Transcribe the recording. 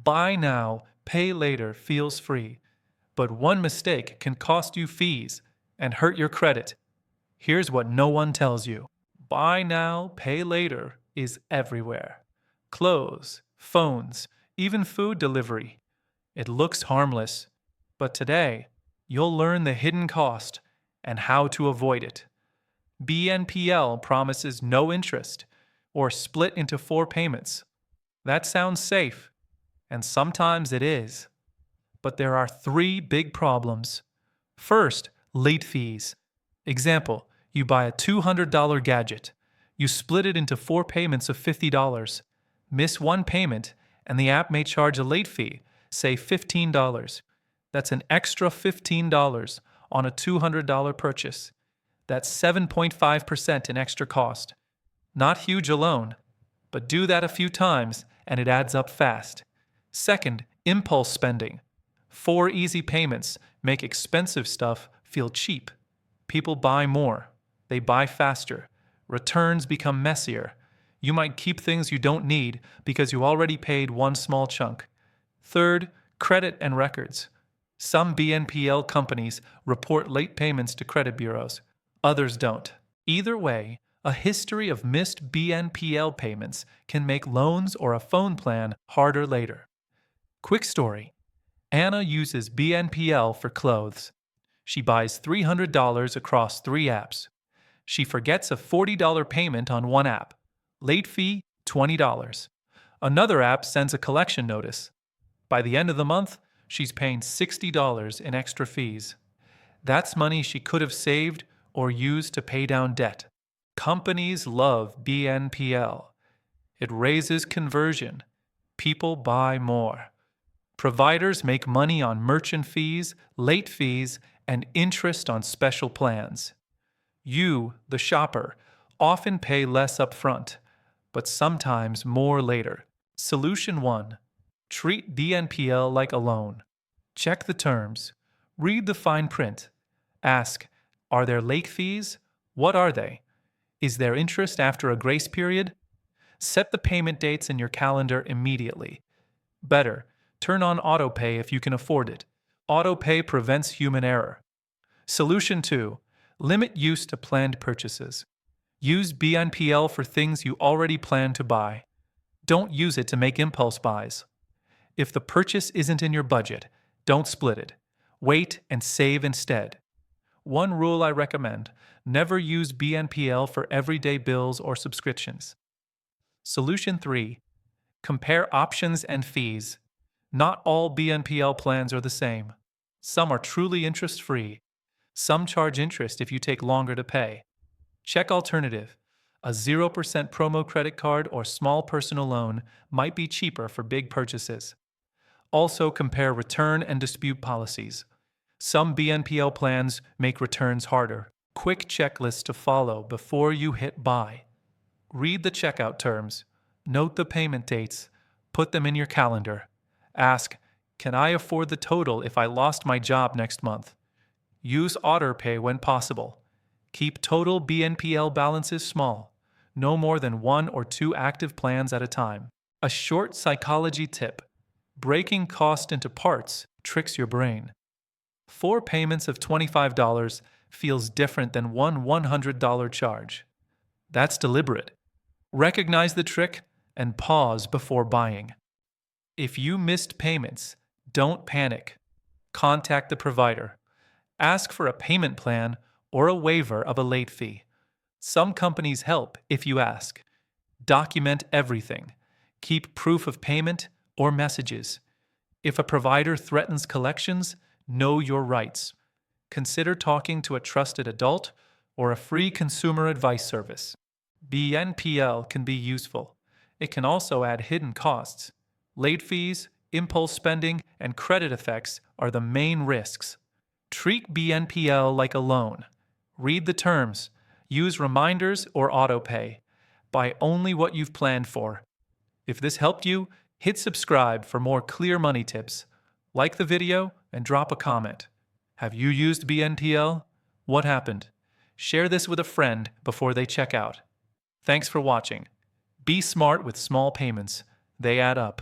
Buy now, pay later feels free, but one mistake can cost you fees and hurt your credit. Here's what no one tells you. Buy now, pay later is everywhere. Clothes, phones, even food delivery. It looks harmless, but today, you'll learn the hidden cost and how to avoid it. BNPL promises no interest or split into 4 payments. That sounds safe, and sometimes it is. But there are 3 big problems. First, late fees. Example, you buy a $200 gadget. You split it into 4 payments of $50. Miss one payment, and the app may charge a late fee, say $15. That's an extra $15 on a $200 purchase. That's 7.5% in extra cost. Not huge alone, but do that a few times and it adds up fast. Second, impulse spending. 4 easy payments make expensive stuff feel cheap. People buy more. They buy faster. Returns become messier. You might keep things you don't need because you already paid one small chunk. Third, credit and records. Some BNPL companies report late payments to credit bureaus. Others don't. Either way, a history of missed BNPL payments can make loans or a phone plan harder later. Quick story. Anna uses BNPL for clothes. She buys $300 across 3 apps. She forgets a $40 payment on one app. Late fee, $20. Another app sends a collection notice. By the end of the month, she's paying $60 in extra fees. That's money she could have saved or used to pay down debt. Companies love BNPL. It raises conversion. People buy more. Providers make money on merchant fees, late fees, and interest on special plans. You, the shopper, often pay less upfront, but sometimes more later. Solution 1. Treat BNPL like a loan. Check the terms. Read the fine print. Ask, are there late fees? What are they? Is there interest after a grace period? Set the payment dates in your calendar immediately. Better, turn on autopay if you can afford it. Autopay prevents human error. Solution 2. Limit use to planned purchases. Use BNPL for things you already plan to buy. Don't use it to make impulse buys. If the purchase isn't in your budget, don't split it. Wait and save instead. One rule I recommend: never use BNPL for everyday bills or subscriptions. Solution 3. Compare options and fees. Not all BNPL plans are the same. Some are truly interest-free. Some charge interest if you take longer to pay. Check alternative. A 0% promo credit card or small personal loan might be cheaper for big purchases. Also compare return and dispute policies. Some BNPL plans make returns harder. Quick checklist to follow before you hit buy. Read the checkout terms. Note the payment dates. Put them in your calendar. Ask, can I afford the total if I lost my job next month? Use autopay when possible. Keep total BNPL balances small. No more than 1 or 2 active plans at a time. A short psychology tip. Breaking cost into parts tricks your brain. 4 payments of $25 feels different than one $100 charge. That's deliberate. Recognize the trick and pause before buying. If you missed payments, don't panic. Contact the provider. Ask for a payment plan or a waiver of a late fee. Some companies help if you ask. Document everything. Keep proof of payment or messages. If a provider threatens collections, know your rights. Consider talking to a trusted adult or a free consumer advice service. BNPL can be useful. It can also add hidden costs. Late fees, impulse spending, and credit effects are the main risks. Treat BNPL like a loan. Read the terms. Use reminders or autopay. Buy only what you've planned for. If this helped you, hit subscribe for more clear money tips. Like the video and drop a comment. Have you used BNPL? What happened? Share this with a friend before they check out. Thanks for watching. Be smart with small payments. They add up.